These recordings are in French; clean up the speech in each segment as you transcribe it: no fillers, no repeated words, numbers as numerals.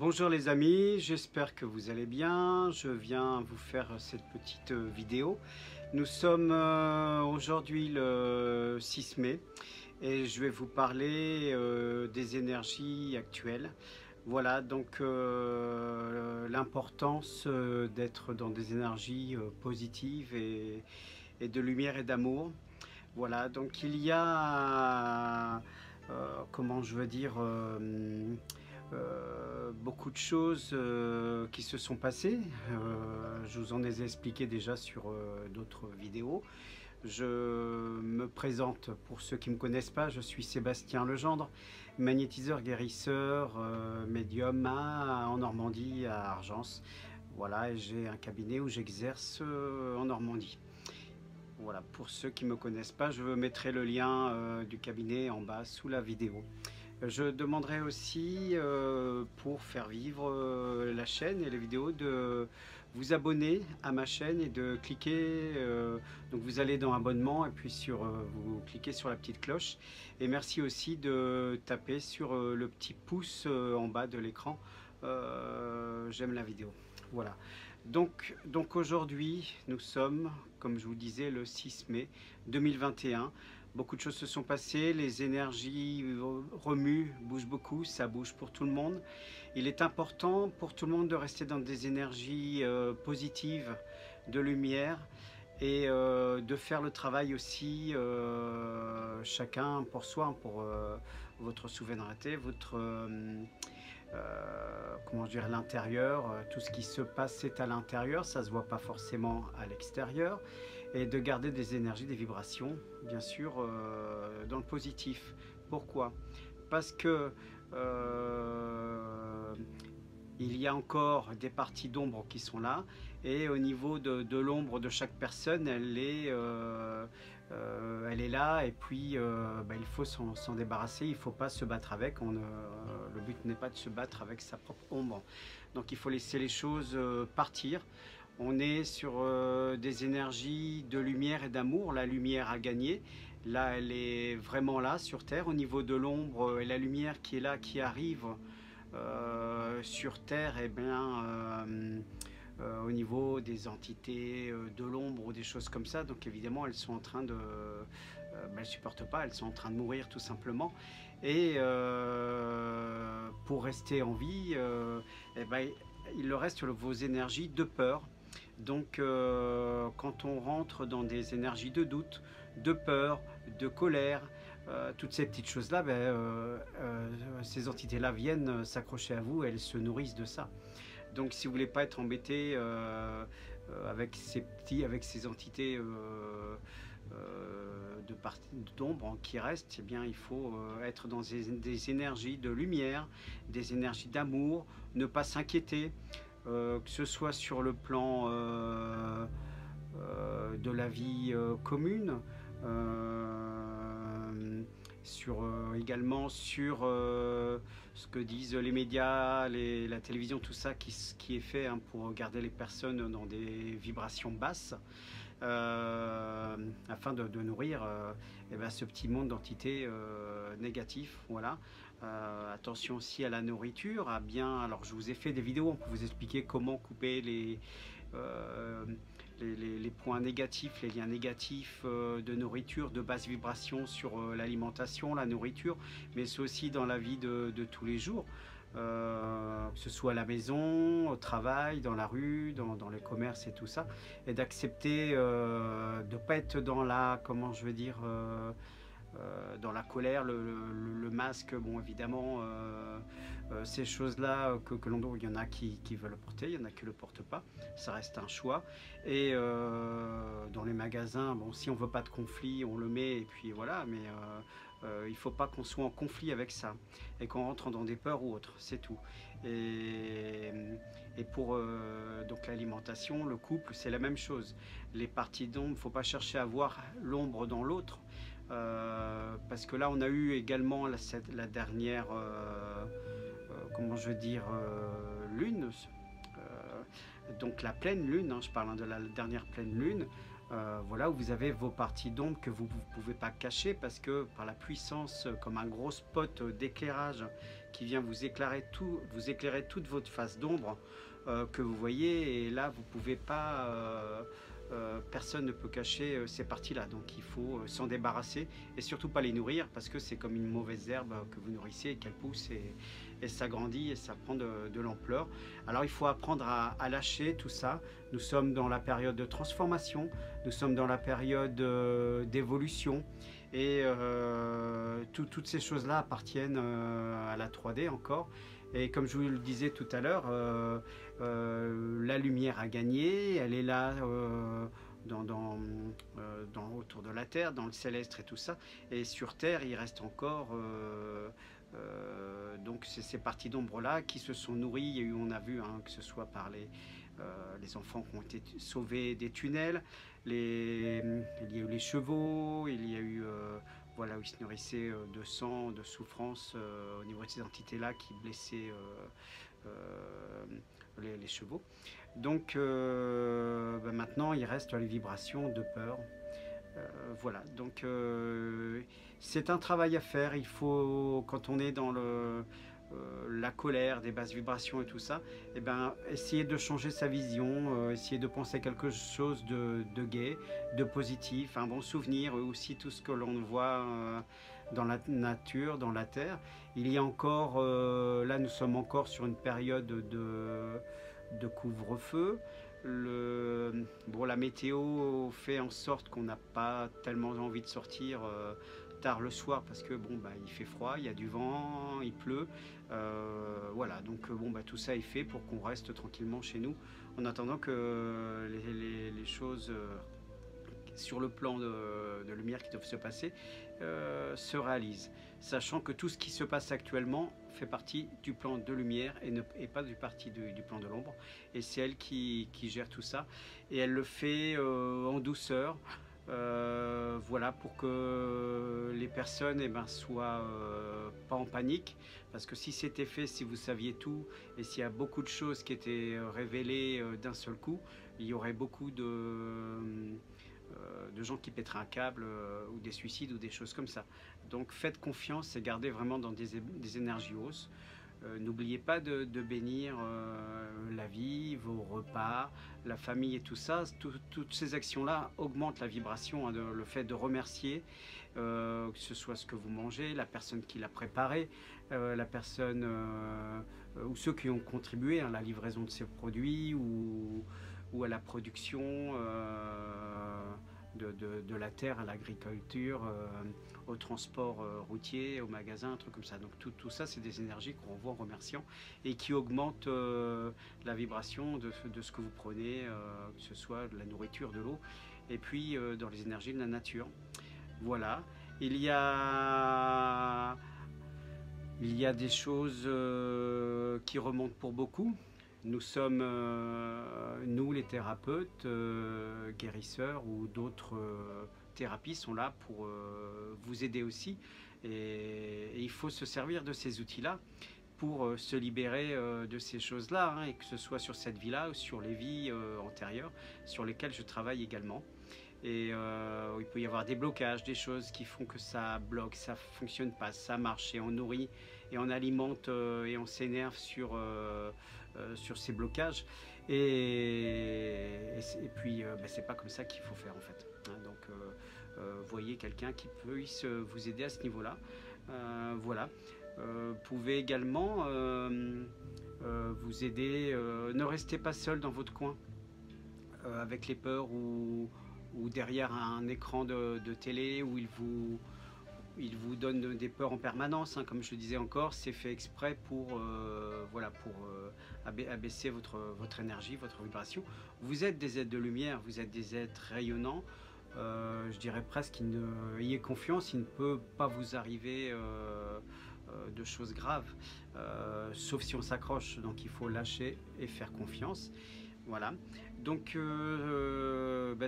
Bonjour les amis, j'espère que vous allez bien. Je viens vous faire cette petite vidéo. Nous sommes aujourd'hui le 6 mai et je vais vous parler des énergies actuelles. Voilà, donc l'importance d'être dans des énergies positives et de lumière et d'amour. Voilà, donc il y a, comment je veux dire, beaucoup de choses qui se sont passées. Je vous en ai expliqué déjà sur d'autres vidéos. Je me présente pour ceux qui ne me connaissent pas, je suis Sébastien Legendre, magnétiseur, guérisseur, médium en Normandie, à Argence. Voilà, et j'ai un cabinet où j'exerce en Normandie. Voilà, pour ceux qui ne me connaissent pas, je mettrai le lien du cabinet en bas sous la vidéo. Je demanderai aussi, pour faire vivre la chaîne et les vidéos, de vous abonner à ma chaîne et de cliquer, donc vous allez dans abonnement et puis vous cliquez sur la petite cloche. Et merci aussi de taper sur le petit pouce en bas de l'écran, j'aime la vidéo. Voilà. Donc aujourd'hui, nous sommes, comme je vous disais, le 6 mai 2021. Beaucoup de choses se sont passées, les énergies remuent, bougent beaucoup, ça bouge pour tout le monde. Il est important pour tout le monde de rester dans des énergies positives, de lumière, et de faire le travail aussi, chacun pour soi, pour votre souveraineté, votre... comment dire, l'intérieur, tout ce qui se passe c'est à l'intérieur, ça se voit pas forcément à l'extérieur, et de garder des énergies, des vibrations, bien sûr, dans le positif. Pourquoi? Parce que il y a encore des parties d'ombre qui sont là, et au niveau de l'ombre de chaque personne, elle est là, et puis il faut s'en débarrasser, il ne faut pas se battre avec. Le but n'est pas de se battre avec sa propre ombre, donc il faut laisser les choses partir. On est sur des énergies de lumière et d'amour. La lumière a gagné, là elle est vraiment là sur Terre. Au niveau de l'ombre et la lumière qui est là, qui arrive sur Terre, et bien au niveau des entités de l'ombre ou des choses comme ça, donc évidemment elles sont en train de elles ne supportent pas, elles sont en train de mourir tout simplement, et pour rester en vie, il leur reste vos énergies de peur. Donc quand on rentre dans des énergies de doute, de peur, de colère, toutes ces petites choses là, ces entités là viennent s'accrocher à vous et elles se nourrissent de ça. Donc si vous voulez pas être embêté avec ces entités d'ombre qui restent, eh bien il faut être dans des énergies de lumière, des énergies d'amour, ne pas s'inquiéter, que ce soit sur le plan de la vie commune, également sur ce que disent les médias, la télévision, tout ça qui est fait pour garder les personnes dans des vibrations basses, afin de nourrir ce petit monde d'entités négatifs. Voilà. Attention aussi à la nourriture, alors je vous ai fait des vidéos pour vous expliquer comment couper les points négatifs, les liens négatifs de nourriture, de basse vibration sur l'alimentation, la nourriture, mais c'est aussi dans la vie de tous les jours, que ce soit à la maison, au travail, dans la rue, dans les commerces et tout ça, et d'accepter de ne pas être dans la, comment je veux dire, dans la colère, le masque. Bon, évidemment, ces choses-là que l'on doit, il y en a qui veulent le porter, il y en a qui ne le portent pas, ça reste un choix. Et dans les magasins, bon, si on ne veut pas de conflit, on le met, et puis voilà, mais il ne faut pas qu'on soit en conflit avec ça, et qu'on rentre dans des peurs ou autres, c'est tout. Et pour donc l'alimentation, le couple, c'est la même chose. Les parties d'ombre, il ne faut pas chercher à voir l'ombre dans l'autre, parce que là on a eu également la dernière comment je veux dire, lune, donc la pleine lune, je parle de la dernière pleine lune, voilà, où vous avez vos parties d'ombre que vous ne pouvez pas cacher parce que par la puissance, comme un gros spot d'éclairage qui vient vous éclairer toute votre face d'ombre que vous voyez, et là vous pouvez pas, personne ne peut cacher ces parties-là, donc il faut s'en débarrasser et surtout pas les nourrir parce que c'est comme une mauvaise herbe que vous nourrissez et qu'elle pousse et ça grandit et ça prend de l'ampleur. Alors il faut apprendre à lâcher tout ça. Nous sommes dans la période de transformation, nous sommes dans la période d'évolution et toutes ces choses-là appartiennent à la 3D encore. Et comme je vous le disais tout à l'heure, la lumière a gagné, elle est là autour de la Terre, dans le céleste et tout ça. Et sur Terre, il reste encore donc ces parties d'ombre-là qui se sont nourries. Et on a vu que ce soit par les enfants qui ont été sauvés des tunnels, il y a eu les chevaux, il y a eu... voilà, où ils se nourrissaient de sang, de souffrance au niveau de ces entités-là qui blessaient les chevaux. Donc maintenant, il reste les vibrations de peur. Voilà, donc c'est un travail à faire. Il faut, quand on est dans la colère, des basses vibrations et tout ça, eh ben, essayer de changer sa vision, essayer de penser quelque chose de gai, de positif, un bon souvenir, aussi tout ce que l'on voit dans la nature, dans la terre. Il y a encore, là nous sommes encore sur une période de couvre-feu. La météo fait en sorte qu'on n'a pas tellement envie de sortir tard le soir parce que il fait froid, il y a du vent, il pleut. Voilà, donc tout ça est fait pour qu'on reste tranquillement chez nous en attendant que les choses sur le plan de lumière qui doivent se passer se réalisent, sachant que tout ce qui se passe actuellement fait partie du plan de lumière et pas du plan de l'ombre, et c'est elle qui gère tout ça, et elle le fait en douceur, voilà, pour que les personnes soient pas en panique, parce que si c'était fait, si vous saviez tout, et s'il y a beaucoup de choses qui étaient révélées d'un seul coup, il y aurait beaucoup de gens qui pèteraient un câble ou des suicides ou des choses comme ça. Donc faites confiance et gardez vraiment dans des énergies hausses. N'oubliez pas de bénir la vie, vos repas, la famille et tout ça. Toutes ces actions-là augmentent la vibration, le fait de remercier, que ce soit ce que vous mangez, la personne qui l'a préparé, la personne ou ceux qui ont contribué à la livraison de ces produits ou à la production de la terre, à l'agriculture, au transport routier, au magasin, un truc comme ça. Donc tout ça, c'est des énergies qu'on renvoie en remerciant et qui augmentent la vibration de ce que vous prenez, que ce soit de la nourriture, de l'eau, et puis dans les énergies de la nature. Voilà. Il y a des choses qui remontent pour beaucoup. Nous sommes, nous les thérapeutes, guérisseurs ou d'autres thérapies sont là pour vous aider aussi. Et il faut se servir de ces outils-là pour se libérer de ces choses-là, et que ce soit sur cette vie-là ou sur les vies antérieures, sur lesquelles je travaille également. Et il peut y avoir des blocages, des choses qui font que ça bloque, ça ne fonctionne pas, ça marche, et on nourrit et on alimente et on s'énerve sur ces blocages, et puis c'est pas comme ça qu'il faut faire en fait, donc voyez quelqu'un qui puisse vous aider à ce niveau là. Voilà, vous pouvez également vous aider, ne restez pas seul dans votre coin avec les peurs ou derrière un écran de télé où il vous donne des peurs en permanence, comme je le disais encore, c'est fait exprès pour abaisser votre énergie, votre vibration. Vous êtes des êtres de lumière, vous êtes des êtres rayonnants, je dirais presque, ayez confiance, il ne peut pas vous arriver de choses graves, sauf si on s'accroche, donc il faut lâcher et faire confiance. Voilà, donc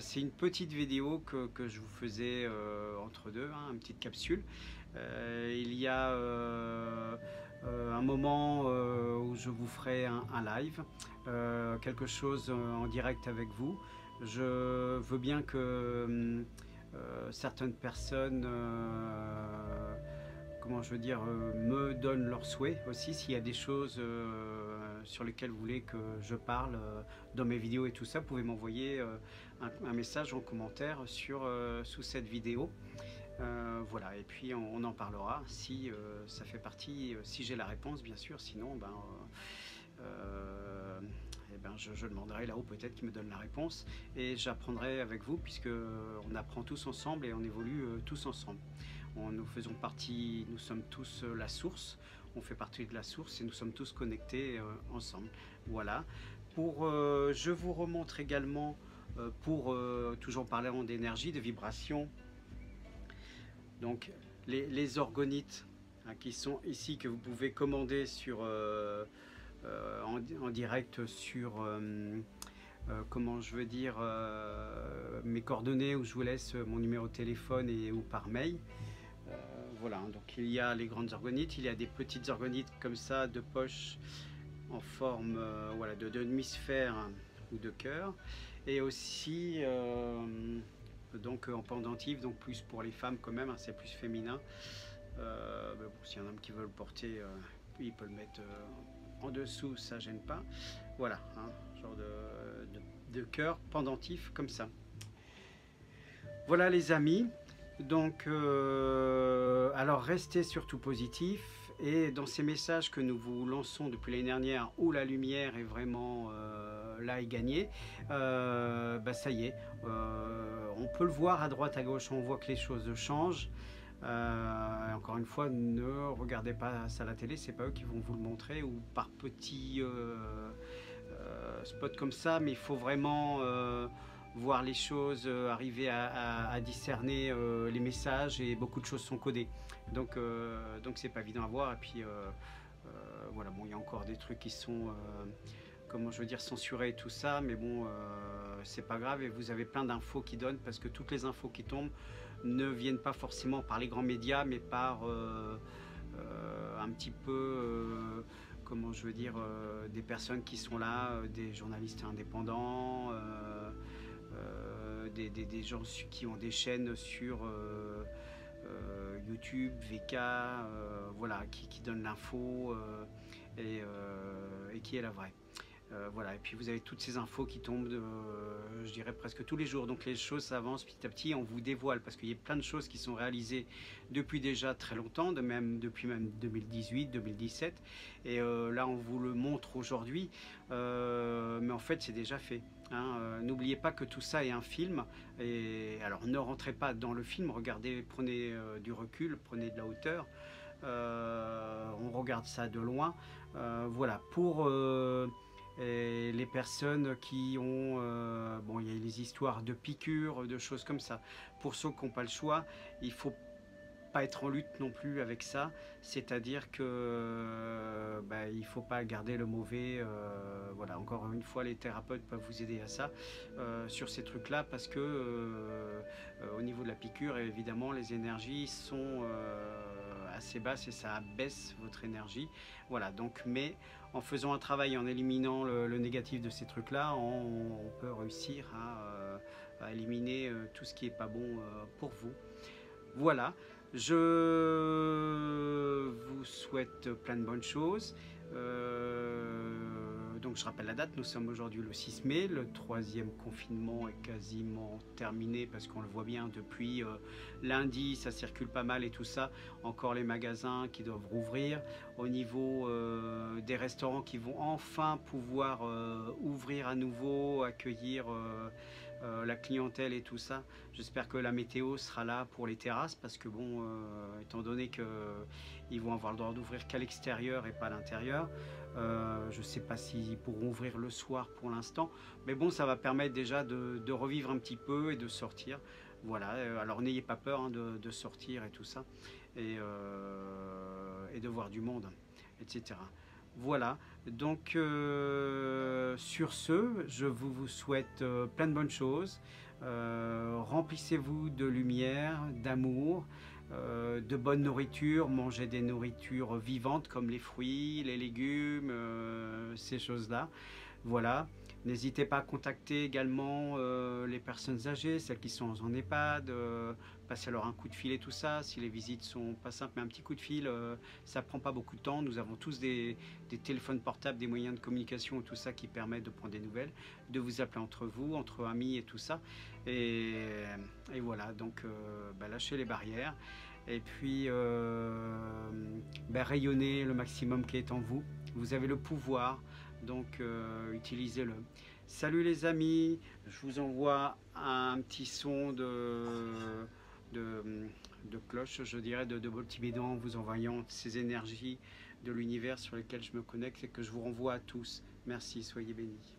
c'est une petite vidéo que je vous faisais entre deux, une petite capsule. Il y a un moment où je vous ferai un live, quelque chose en direct avec vous. Je veux bien que certaines personnes, comment je veux dire, me donnent leurs souhaits aussi. S'il y a des choses sur lesquelles vous voulez que je parle dans mes vidéos et tout ça, vous pouvez m'envoyer un message en commentaire sous cette vidéo. Voilà, et puis on en parlera si ça fait partie, si j'ai la réponse bien sûr, sinon eh ben je demanderai là-haut peut-être qu'ils me donnent la réponse et j'apprendrai avec vous puisque on apprend tous ensemble et on évolue tous ensemble. Nous faisons partie, nous sommes tous la source, on fait partie de la source et nous sommes tous connectés ensemble. Voilà. Je vous remontre également pour toujours parler d'énergie, de vibration. Donc les orgonites hein, qui sont ici que vous pouvez commander en direct sur comment je veux dire mes coordonnées où je vous laisse mon numéro de téléphone ou par mail. Voilà, donc il y a les grandes orgonites, il y a des petites orgonites comme ça de poche en forme voilà, de demi-sphère ou de cœur et aussi donc en pendentif, donc plus pour les femmes quand même, hein, c'est plus féminin. Bon, s'il y a un homme qui veut le porter, il peut le mettre en dessous, ça gêne pas. Voilà, hein, genre de cœur pendentif comme ça. Voilà les amis, donc alors restez surtout positifs et dans ces messages que nous vous lançons depuis l'année dernière où la lumière est vraiment là et gagnée, ça y est, on peut le voir à droite à gauche, on voit que les choses changent. Encore une fois, ne regardez pas ça à la télé, c'est pas eux qui vont vous le montrer ou par petits spots comme ça, mais il faut vraiment voir les choses, arriver à discerner les messages et beaucoup de choses sont codées. Donc c'est pas évident à voir et puis voilà, bon, il y a encore des trucs qui sont comment je veux dire censurés et tout ça, mais bon c'est pas grave et vous avez plein d'infos qui donnent parce que toutes les infos qui tombent ne viennent pas forcément par les grands médias mais par un petit peu comment je veux dire des personnes qui sont là, des journalistes indépendants, des gens qui ont des chaînes sur YouTube, VK, voilà, qui donnent l'info et qui est la vraie. Voilà, et puis vous avez toutes ces infos qui tombent, je dirais presque tous les jours. Donc les choses s'avancent petit à petit, on vous dévoile parce qu'il y a plein de choses qui sont réalisées depuis déjà très longtemps, depuis même 2018, 2017. Et là, on vous le montre aujourd'hui, mais en fait, c'est déjà fait. Hein. N'oubliez pas que tout ça est un film. Et alors, ne rentrez pas dans le film, regardez, prenez du recul, prenez de la hauteur. On regarde ça de loin. Voilà, pour et les personnes qui ont bon, il y a les histoires de piqûres, de choses comme ça. Pour ceux qui n'ont pas le choix, il faut pas être en lutte non plus avec ça, c'est-à-dire que il faut pas garder le mauvais. Voilà, encore une fois, les thérapeutes peuvent vous aider à ça sur ces trucs-là parce que au niveau de la piqûre, évidemment, les énergies sont assez basses et ça baisse votre énergie. Voilà, donc mais en faisant un travail, en éliminant le négatif de ces trucs-là, on peut réussir à éliminer tout ce qui est pas bon pour vous. Voilà, je vous souhaite plein de bonnes choses. Donc je rappelle la date, nous sommes aujourd'hui le 6 mai, le 3e confinement est quasiment terminé parce qu'on le voit bien depuis lundi, ça circule pas mal et tout ça. Encore les magasins qui doivent rouvrir. Au niveau des restaurants qui vont enfin pouvoir ouvrir à nouveau, accueillir la clientèle et tout ça. J'espère que la météo sera là pour les terrasses parce que bon, étant donné qu'ils vont avoir le droit d'ouvrir qu'à l'extérieur et pas à l'intérieur, je ne sais pas s'ils pourront ouvrir le soir pour l'instant, mais bon, ça va permettre déjà de revivre un petit peu et de sortir. Voilà, alors n'ayez pas peur hein, de sortir et tout ça, et de voir du monde, etc. Voilà, donc sur ce, je vous souhaite plein de bonnes choses. Remplissez-vous de lumière, d'amour, de bonne nourriture, mangez des nourritures vivantes comme les fruits, les légumes, ces choses-là. Voilà, N'hésitez pas à contacter également les personnes âgées, celles qui sont en EHPAD, passer leur un coup de fil et tout ça. Si les visites sont pas simples, mais un petit coup de fil, ça prend pas beaucoup de temps. Nous avons tous des téléphones portables, des moyens de communication et tout ça qui permettent de prendre des nouvelles, de vous appeler entre vous, entre amis et tout ça. Et voilà, donc lâchez les barrières. Et puis rayonnez le maximum qui est en vous. Vous avez le pouvoir, donc utilisez-le. Salut les amis, je vous envoie un petit son de cloche, je dirais, de Boltibédan, en vous envoyant ces énergies de l'univers sur lesquelles je me connecte et que je vous renvoie à tous. Merci, soyez bénis.